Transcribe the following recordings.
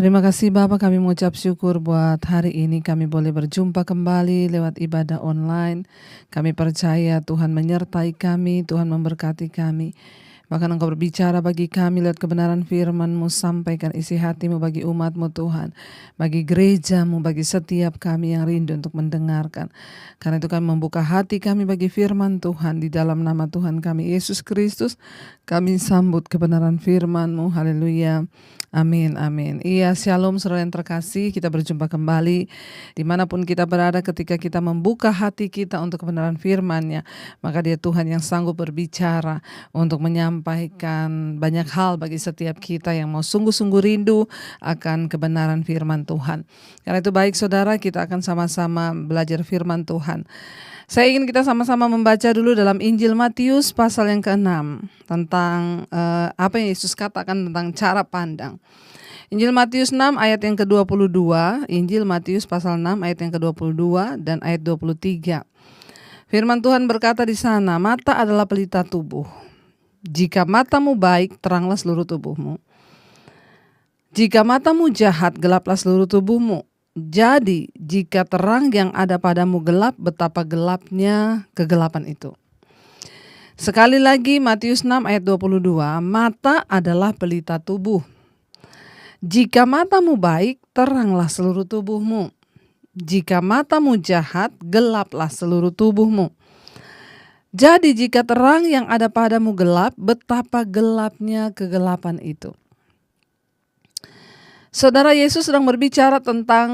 Terima kasih Bapak, kami mengucap syukur buat hari ini kami boleh berjumpa kembali lewat ibadah online. Kami percaya Tuhan menyertai kami, Tuhan memberkati kami. Bahkan Engkau berbicara bagi kami lewat kebenaran firman-Mu, sampaikan isi hati-Mu bagi umat-Mu Tuhan. Bagi gereja-Mu, bagi setiap kami yang rindu untuk mendengarkan. Karena itu kami membuka hati kami bagi firman Tuhan. Di dalam nama Tuhan kami Yesus Kristus, kami sambut kebenaran firman-Mu. Haleluya. Amin, amin. Iya, shalom saudara yang terkasih, kita berjumpa kembali dimanapun kita berada. Ketika kita membuka hati kita untuk kebenaran firman-Nya, maka Dia Tuhan yang sanggup berbicara untuk menyampaikan banyak hal bagi setiap kita yang mau sungguh-sungguh rindu akan kebenaran firman Tuhan. Karena itu baik saudara, kita akan sama-sama belajar firman Tuhan. Saya ingin kita sama-sama membaca dulu dalam Injil Matius pasal yang ke-6 tentang apa yang Yesus katakan tentang cara pandang. Injil Matius 6 ayat yang ke-22, Injil Matius pasal 6 ayat yang ke-22 dan ayat 23. Firman Tuhan berkata di sana, mata adalah pelita tubuh. Jika matamu baik, teranglah seluruh tubuhmu. Jika matamu jahat, gelaplah seluruh tubuhmu. Jadi, jika terang yang ada padamu gelap, betapa gelapnya kegelapan itu. Sekali lagi, Matius 6 ayat 22, mata adalah pelita tubuh. Jika matamu baik, teranglah seluruh tubuhmu. Jika matamu jahat, gelaplah seluruh tubuhmu. Jadi, jika terang yang ada padamu gelap, betapa gelapnya kegelapan itu. Saudara, Yesus sedang berbicara tentang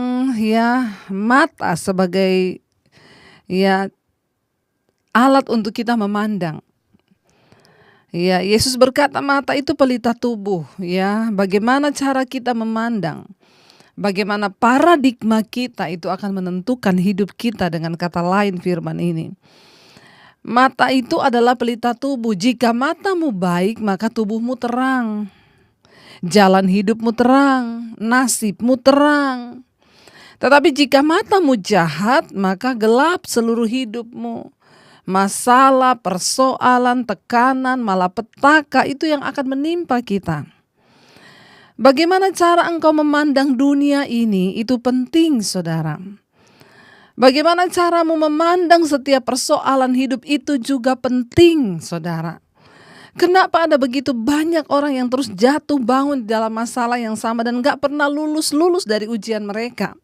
mata sebagai alat untuk kita memandang. Yesus berkata mata itu pelita tubuh. Bagaimana cara kita memandang? Bagaimana paradigma kita itu akan menentukan hidup kita. Dengan kata lain firman ini, mata itu adalah pelita tubuh. Jika matamu baik, maka tubuhmu terang. Jalan hidupmu terang, nasibmu terang. Tetapi jika matamu jahat, maka gelap seluruh hidupmu. Masalah, persoalan, tekanan, malapetaka itu yang akan menimpa kita. Bagaimana cara engkau memandang dunia ini, itu penting saudara. Bagaimana caramu memandang setiap persoalan hidup itu juga penting saudara. Kenapa ada begitu banyak orang yang terus jatuh bangun di dalam masalah yang sama dan gak pernah lulus dari ujian mereka?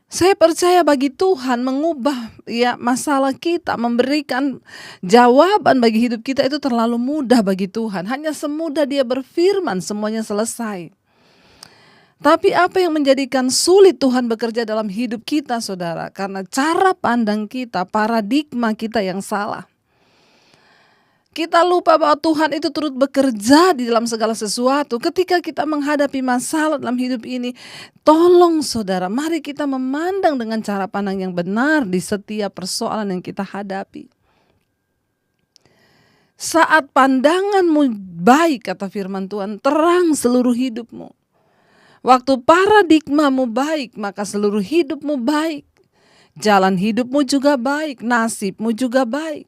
Saya percaya bagi Tuhan mengubah masalah kita, memberikan jawaban bagi hidup kita itu terlalu mudah bagi Tuhan. Hanya semudah Dia berfirman semuanya selesai. Tapi apa yang menjadikan sulit Tuhan bekerja dalam hidup kita saudara? Karena cara pandang kita, paradigma kita yang salah. Kita lupa bahwa Tuhan itu turut bekerja di dalam segala sesuatu. Ketika kita menghadapi masalah dalam hidup ini, tolong saudara, mari kita memandang dengan cara pandang yang benar di setiap persoalan yang kita hadapi. Saat pandanganmu baik, kata firman Tuhan, terang seluruh hidupmu. Waktu paradigmamu baik, maka seluruh hidupmu baik. Jalan hidupmu juga baik, nasibmu juga baik.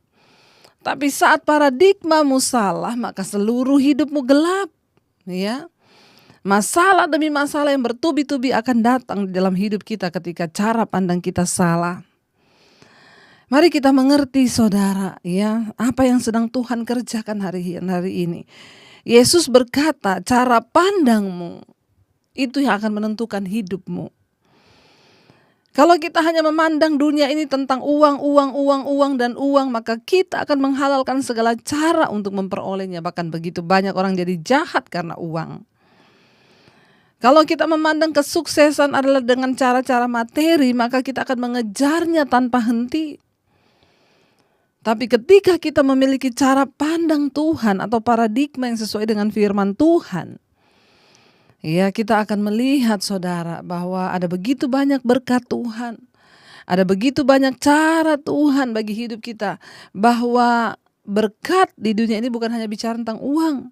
Tapi saat paradigmamu salah, maka seluruh hidupmu gelap. Masalah demi masalah yang bertubi-tubi akan datang di dalam hidup kita ketika cara pandang kita salah. Mari kita mengerti saudara, apa yang sedang Tuhan kerjakan hari ini. Yesus berkata, cara pandangmu itu yang akan menentukan hidupmu. Kalau kita hanya memandang dunia ini tentang uang, maka kita akan menghalalkan segala cara untuk memperolehnya. Bahkan begitu banyak orang jadi jahat karena uang. Kalau kita memandang kesuksesan adalah dengan cara-cara materi, maka kita akan mengejarnya tanpa henti. Tapi ketika kita memiliki cara pandang Tuhan atau paradigma yang sesuai dengan firman Tuhan, kita akan melihat saudara bahwa ada begitu banyak berkat Tuhan. Ada begitu banyak cara Tuhan bagi hidup kita. Bahwa berkat di dunia ini bukan hanya bicara tentang uang.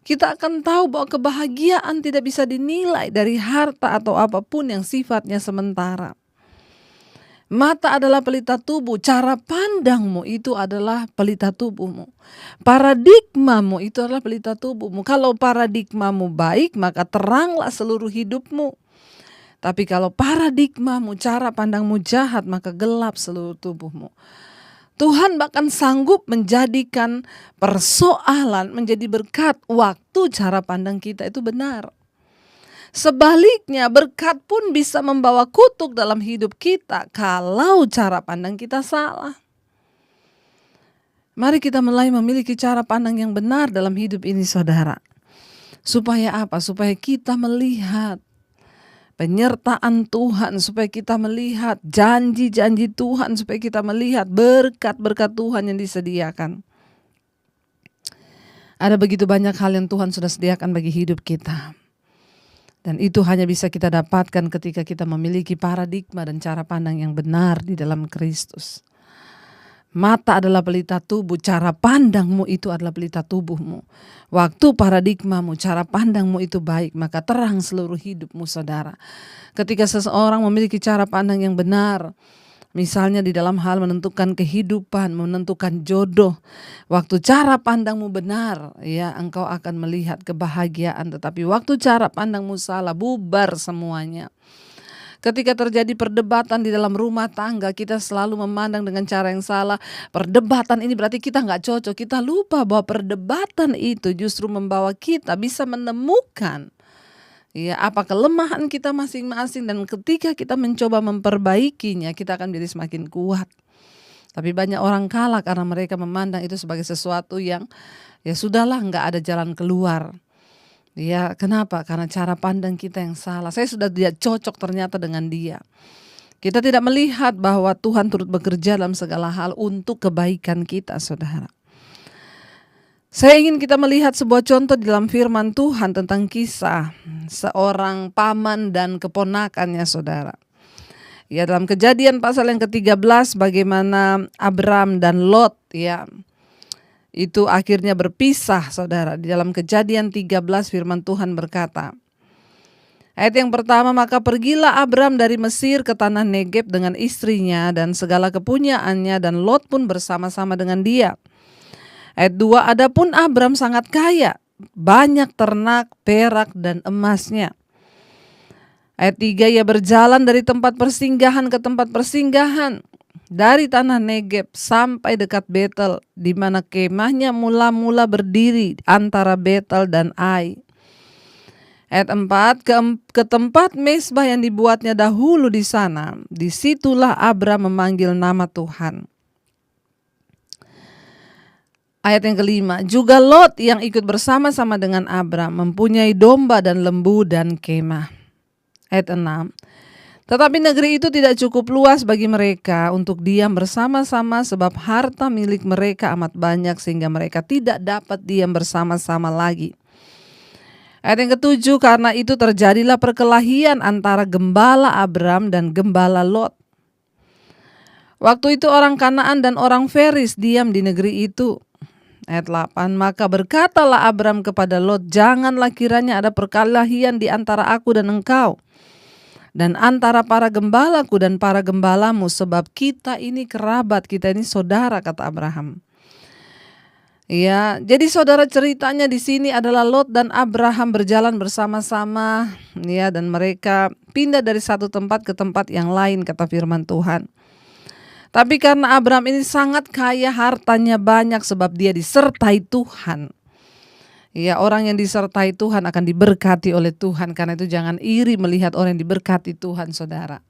Kita akan tahu bahwa kebahagiaan tidak bisa dinilai dari harta atau apapun yang sifatnya sementara. Mata adalah pelita tubuh, cara pandangmu itu adalah pelita tubuhmu. Paradigmamu itu adalah pelita tubuhmu. Kalau paradigmamu baik, maka teranglah seluruh hidupmu. Tapi kalau paradigmamu, cara pandangmu jahat, maka gelap seluruh tubuhmu. Tuhan bahkan sanggup menjadikan persoalan menjadi berkat waktu cara pandang kita itu benar. Sebaliknya, berkat pun bisa membawa kutuk dalam hidup kita kalau cara pandang kita salah. Mari kita mulai memiliki cara pandang yang benar dalam hidup ini, saudara. Supaya apa? Supaya kita melihat penyertaan Tuhan, supaya kita melihat janji-janji Tuhan, supaya kita melihat berkat-berkat Tuhan yang disediakan. Ada begitu banyak hal yang Tuhan sudah sediakan bagi hidup kita. Dan itu hanya bisa kita dapatkan ketika kita memiliki paradigma dan cara pandang yang benar di dalam Kristus. Mata adalah pelita tubuh, cara pandangmu itu adalah pelita tubuhmu. Waktu paradigmamu, cara pandangmu itu baik, maka terang seluruh hidupmu, saudara. Ketika seseorang memiliki cara pandang yang benar, misalnya di dalam hal menentukan kehidupan, menentukan jodoh. Waktu cara pandangmu benar, ya engkau akan melihat kebahagiaan. Tetapi waktu cara pandangmu salah, bubar semuanya. Ketika terjadi perdebatan di dalam rumah tangga, kita selalu memandang dengan cara yang salah. Perdebatan ini berarti kita nggak cocok. Kita lupa bahwa perdebatan itu justru membawa kita bisa menemukan ya, apa kelemahan kita masing-masing, dan ketika kita mencoba memperbaikinya, kita akan menjadi semakin kuat. Tapi banyak orang kalah karena mereka memandang itu sebagai sesuatu yang ya sudahlah, nggak ada jalan keluar. Ya, kenapa? Karena cara pandang kita yang salah. Saya sudah tidak cocok ternyata dengan dia. Kita tidak melihat bahwa Tuhan turut bekerja dalam segala hal untuk kebaikan kita, saudara. Saya ingin kita melihat sebuah contoh di dalam firman Tuhan tentang kisah seorang paman dan keponakannya, saudara. Ya, dalam Kejadian pasal yang ke-13, bagaimana Abram dan Lot ya itu akhirnya berpisah, saudara. Di dalam Kejadian 13 firman Tuhan berkata, ayat yang pertama, maka pergilah Abram dari Mesir ke tanah Negeb dengan istrinya dan segala kepunyaannya, dan Lot pun bersama-sama dengan dia. Ayat 2, adapun Abram sangat kaya, banyak ternak, perak, dan emasnya. Ayat 3, ia berjalan dari tempat persinggahan ke tempat persinggahan, dari tanah Negeb sampai dekat Betel, di mana kemahnya mula-mula berdiri antara Betel dan Ai. Ayat 4, ke tempat mezbah yang dibuatnya dahulu di sana, disitulah Abram memanggil nama Tuhan. Ayat yang kelima, juga Lot yang ikut bersama-sama dengan Abram mempunyai domba dan lembu dan kemah. Ayat 6, tetapi negeri itu tidak cukup luas bagi mereka untuk diam bersama-sama, sebab harta milik mereka amat banyak sehingga mereka tidak dapat diam bersama-sama lagi. Ayat yang ketujuh, karena itu terjadilah perkelahian antara gembala Abram dan gembala Lot. Waktu itu orang Kanaan dan orang Feris diam di negeri itu. Ayat 8, maka berkatalah Abram kepada Lot, janganlah kiranya ada perkelahian di antara aku dan engkau, dan antara para gembalaku dan para gembalamu, sebab kita ini kerabat, kita ini saudara, kata Abraham. Ya, jadi saudara, ceritanya di sini adalah Lot dan Abraham berjalan bersama-sama, ya, dan mereka pindah dari satu tempat ke tempat yang lain, kata firman Tuhan. Tapi karena Abraham ini sangat kaya, hartanya banyak, sebab dia disertai Tuhan. Ya, orang yang disertai Tuhan akan diberkati oleh Tuhan. Karena itu jangan iri melihat orang yang diberkati Tuhan, saudara.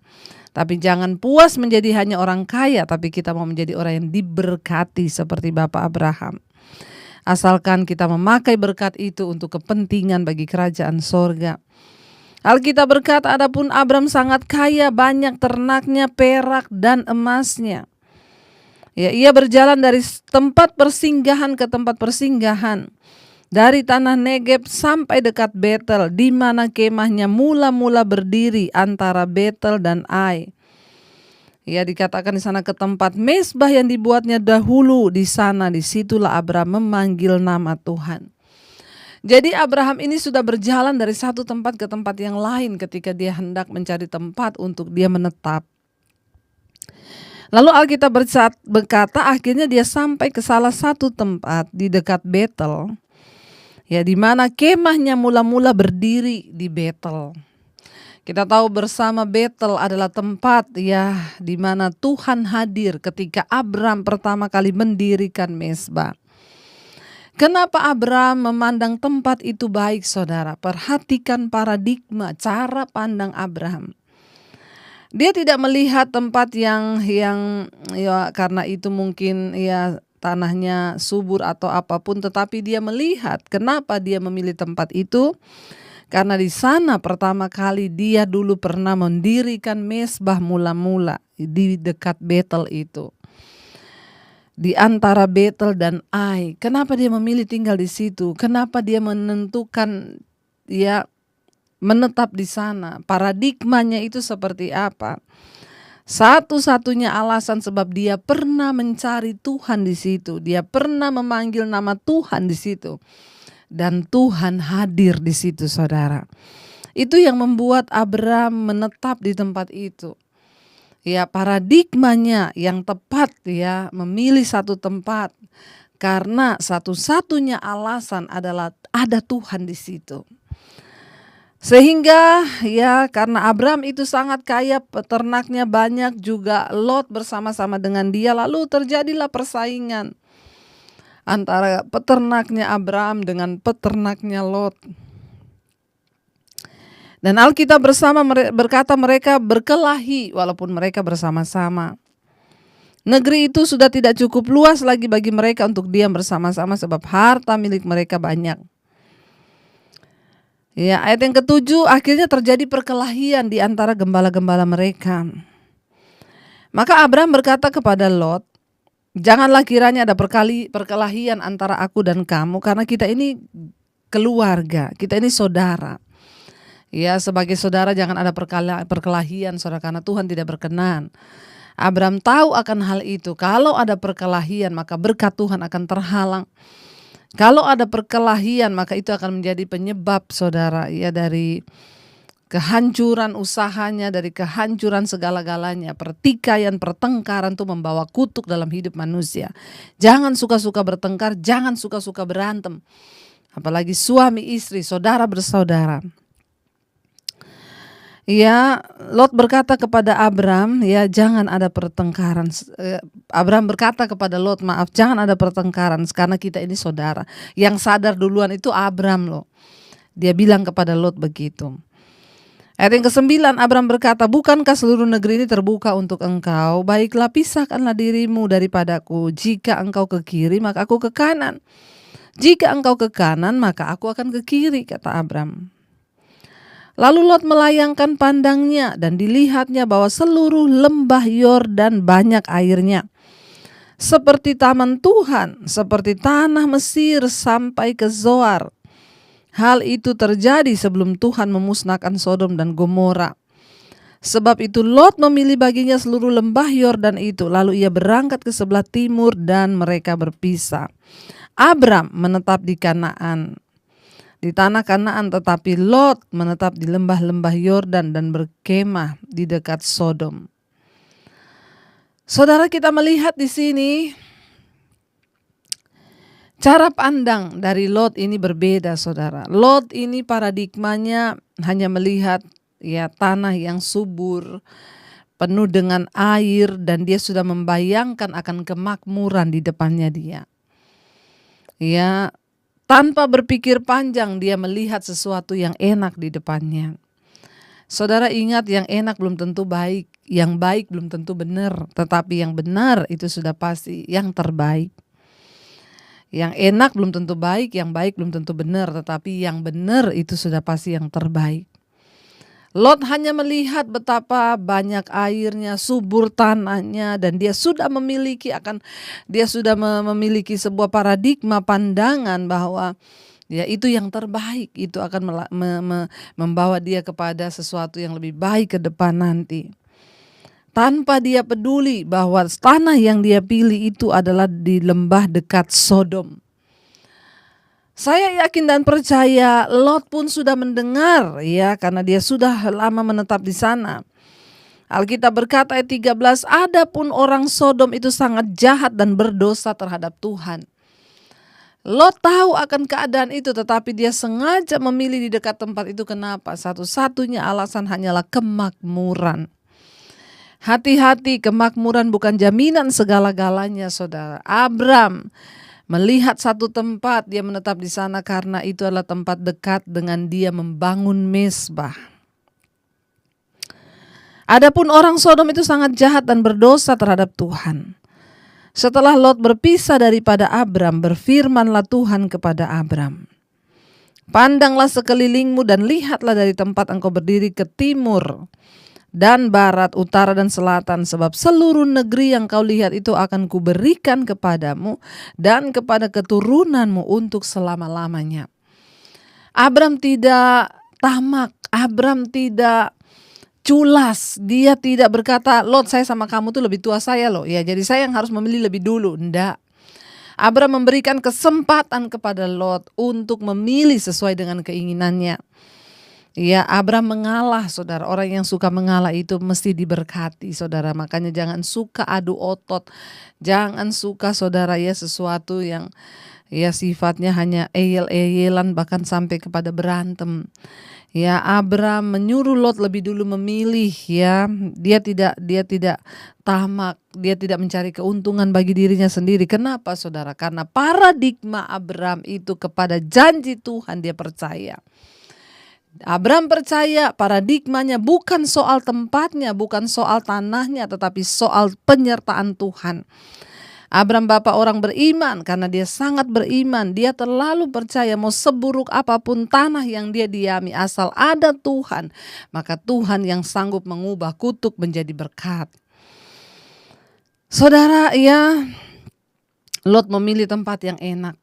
Tapi jangan puas menjadi hanya orang kaya, tapi kita mau menjadi orang yang diberkati seperti Bapak Abraham. Asalkan kita memakai berkat itu untuk kepentingan bagi kerajaan sorga. Alkitab berkata, adapun Abram sangat kaya, banyak ternaknya, perak, dan emasnya. Ya, ia berjalan dari tempat persinggahan ke tempat persinggahan, dari tanah Negeb sampai dekat Betel, di mana kemahnya mula-mula berdiri antara Betel dan Ai. Ya, dikatakan di sana ke tempat mezbah yang dibuatnya dahulu di sana, disitulah Abram memanggil nama Tuhan. Jadi Abraham ini sudah berjalan dari satu tempat ke tempat yang lain ketika dia hendak mencari tempat untuk dia menetap. Lalu Alkitab berkata akhirnya dia sampai ke salah satu tempat di dekat Betel, ya di mana kemahnya mula-mula berdiri di Betel. Kita tahu bersama Betel adalah tempat ya di mana Tuhan hadir ketika Abram pertama kali mendirikan mezbah. Kenapa Abram memandang tempat itu baik, saudara? Perhatikan paradigma, cara pandang Abraham. Dia tidak melihat tempat yang ya karena itu mungkin ya tanahnya subur atau apapun, tetapi dia melihat kenapa dia memilih tempat itu. Karena di sana pertama kali dia dulu pernah mendirikan mezbah mula-mula di dekat Betel itu. Di antara Betel dan Ai. Kenapa dia memilih tinggal di situ? Kenapa dia menentukan ya menetap di sana? Paradigmanya itu seperti apa? Satu-satunya alasan sebab dia pernah mencari Tuhan di situ. Dia pernah memanggil nama Tuhan di situ. Dan Tuhan hadir di situ, saudara. Itu yang membuat Abram menetap di tempat itu. Ya, paradigmanya yang tepat ya, memilih satu tempat karena satu-satunya alasan adalah ada Tuhan di situ. Sehingga ya karena Abram itu sangat kaya, peternaknya banyak, juga Lot bersama-sama dengan dia, lalu terjadilah persaingan antara peternaknya Abram dengan peternaknya Lot. Dan Alkitab berkata mereka berkelahi walaupun mereka bersama-sama. Negeri itu sudah tidak cukup luas lagi bagi mereka untuk diam bersama-sama sebab harta milik mereka banyak. Ya, ayat yang ke-7, akhirnya terjadi perkelahian di antara gembala-gembala mereka. Maka Abram berkata kepada Lot, janganlah kiranya ada perkelahian antara aku dan kamu, karena kita ini keluarga, kita ini saudara. Ya, sebagai saudara jangan ada perkelahian, saudara, karena Tuhan tidak berkenan. Abram tahu akan hal itu. Kalau ada perkelahian maka berkat Tuhan akan terhalang. Kalau ada perkelahian maka itu akan menjadi penyebab, saudara, ya dari kehancuran usahanya, dari kehancuran segala-galanya. Pertikaian, pertengkaran itu membawa kutuk dalam hidup manusia. Jangan suka-suka bertengkar, jangan suka-suka berantem. Apalagi suami istri, saudara bersaudara. Ya, Lot berkata kepada Abram, ya jangan ada pertengkaran. Abram berkata kepada Lot, maaf, jangan ada pertengkaran karena kita ini saudara. Yang sadar duluan itu Abram loh. Dia bilang kepada Lot begitu. Ayat yang ke-9, Abram berkata, bukankah seluruh negeri ini terbuka untuk engkau? Baiklah, pisahkanlah dirimu daripadaku. Jika engkau ke kiri, maka aku ke kanan. Jika engkau ke kanan, maka aku akan ke kiri, kata Abram. Lalu Lot melayangkan pandangnya dan dilihatnya bahwa seluruh lembah Yordan banyak airnya. Seperti taman Tuhan, seperti tanah Mesir sampai ke Zoar. Hal itu terjadi sebelum Tuhan memusnahkan Sodom dan Gomora. Sebab itu Lot memilih baginya seluruh lembah Yordan itu. Lalu ia berangkat ke sebelah timur dan mereka berpisah. Abram menetap di Kanaan, di tanah Kanaan, tetapi Lot menetap di lembah-lembah Yordan dan berkemah di dekat Sodom. Saudara, kita melihat di sini cara pandang dari Lot ini berbeda, saudara. Lot ini paradigmanya hanya melihat ya tanah yang subur, penuh dengan air, dan dia sudah membayangkan akan kemakmuran di depannya dia. Ya, tanpa berpikir panjang dia melihat sesuatu yang enak di depannya. Saudara ingat, yang enak belum tentu baik, yang baik belum tentu benar, tetapi yang benar itu sudah pasti yang terbaik. Yang enak belum tentu baik, yang baik belum tentu benar, tetapi yang benar itu sudah pasti yang terbaik. Lot hanya melihat betapa banyak airnya, subur tanahnya, dan dia sudah memiliki sebuah paradigma pandangan bahwa ya itu yang terbaik, itu akan membawa dia kepada sesuatu yang lebih baik ke depan nanti. Tanpa dia peduli bahwa tanah yang dia pilih itu adalah di lembah dekat Sodom. Saya yakin dan percaya Lot pun sudah mendengar ya, karena dia sudah lama menetap di sana. Alkitab berkata ayat 13, adapun orang Sodom itu sangat jahat dan berdosa terhadap Tuhan. Lot tahu akan keadaan itu, tetapi dia sengaja memilih di dekat tempat itu. Kenapa? Satu-satunya alasan hanyalah kemakmuran. Hati-hati, kemakmuran bukan jaminan segala-galanya, saudara. Abram melihat satu tempat, dia menetap di sana karena itu adalah tempat dekat dengan dia membangun mezbah. Adapun orang Sodom itu sangat jahat dan berdosa terhadap Tuhan. Setelah Lot berpisah daripada Abram, berfirmanlah Tuhan kepada Abram, pandanglah sekelilingmu dan lihatlah dari tempat engkau berdiri ke timur dan barat, utara dan selatan, sebab seluruh negeri yang kau lihat itu akan kuberikan kepadamu dan kepada keturunanmu untuk selama-lamanya. Abram tidak tamak, Abram tidak culas, dia tidak berkata, Lot, saya sama kamu tuh lebih tua saya loh, ya jadi saya yang harus memilih lebih dulu. Enggak. Abram memberikan kesempatan kepada Lot untuk memilih sesuai dengan keinginannya. Ya, Abram mengalah, saudara. Orang yang suka mengalah itu mesti diberkati, saudara. Makanya jangan suka adu otot, jangan suka, saudara, ya sesuatu yang ya sifatnya hanya eyel-eyelan, bahkan sampai kepada berantem. Ya, Abram menyuruh Lot lebih dulu memilih, ya. Dia tidak tamak, dia tidak mencari keuntungan bagi dirinya sendiri. Kenapa, saudara? Karena paradigma Abram itu kepada janji Tuhan dia percaya. Abram percaya paradigmanya bukan soal tempatnya, bukan soal tanahnya, tetapi soal penyertaan Tuhan. Abram bapak orang beriman, karena dia sangat beriman. Dia terlalu percaya mau seburuk apapun tanah yang dia diami, asal ada Tuhan, maka Tuhan yang sanggup mengubah kutuk menjadi berkat. Saudara, ya, Lot memilih tempat yang enak.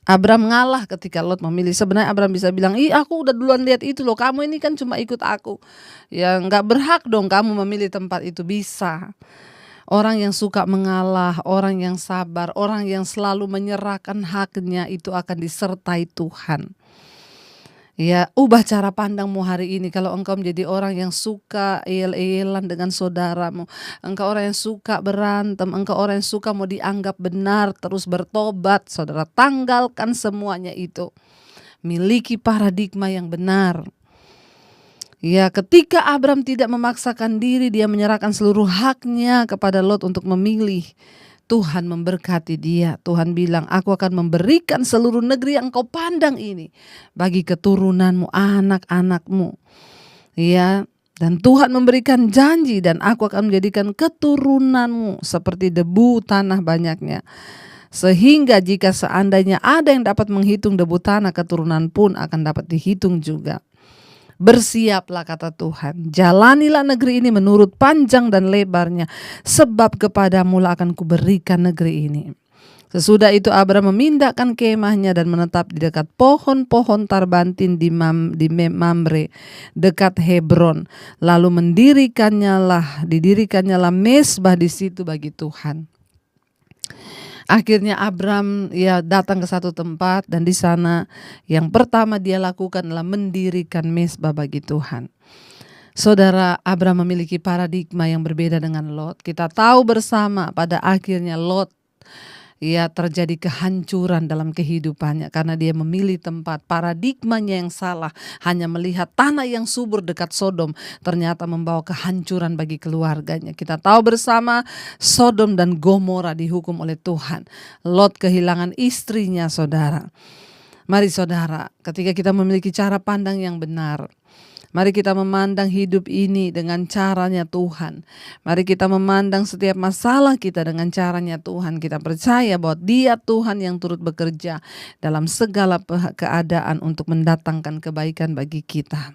Abram ngalah ketika Lot memilih. Sebenarnya Abram bisa bilang, aku udah duluan lihat itu loh, kamu ini kan cuma ikut aku. Ya gak berhak dong kamu memilih tempat itu. Bisa. Orang yang suka mengalah, orang yang sabar, orang yang selalu menyerahkan haknya itu akan disertai Tuhan. Ya, ubah cara pandangmu hari ini. Kalau engkau menjadi orang yang suka eyel-eyelan dengan saudaramu, engkau orang yang suka berantem, engkau orang yang suka mau dianggap benar, terus bertobat, saudara, tanggalkan semuanya itu. Miliki paradigma yang benar. Ya, ketika Abram tidak memaksakan diri, dia menyerahkan seluruh haknya kepada Lot untuk memilih. Tuhan memberkati dia. Tuhan bilang, aku akan memberikan seluruh negeri yang kau pandang ini bagi keturunanmu, anak-anakmu. Ya, dan Tuhan memberikan janji, dan aku akan menjadikan keturunanmu seperti debu tanah banyaknya. Sehingga jika seandainya ada yang dapat menghitung debu tanah, keturunan pun akan dapat dihitung juga. Bersiaplah, kata Tuhan, jalanilah negeri ini menurut panjang dan lebarnya, sebab kepadamu akan kuberikan negeri ini. Sesudah itu Abram memindahkan kemahnya dan menetap di dekat pohon-pohon tarbantin di Mamre, dekat Hebron. Lalu didirikannya mezbah di situ bagi Tuhan. Akhirnya Abram datang ke satu tempat, dan di sana yang pertama dia lakukan adalah mendirikan mezbah bagi Tuhan. Saudara, Abram memiliki paradigma yang berbeda dengan Lot. Kita tahu bersama pada akhirnya Lot terjadi kehancuran dalam kehidupannya karena dia memilih tempat. Paradigmanya yang salah, hanya melihat tanah yang subur dekat Sodom, ternyata membawa kehancuran bagi keluarganya. Kita tahu bersama Sodom dan Gomora dihukum oleh Tuhan. Lot kehilangan istrinya, saudara. Mari saudara, ketika kita memiliki cara pandang yang benar, mari kita memandang hidup ini dengan caranya Tuhan. Mari kita memandang setiap masalah kita dengan caranya Tuhan. Kita percaya bahwa Dia Tuhan yang turut bekerja dalam segala keadaan untuk mendatangkan kebaikan bagi kita.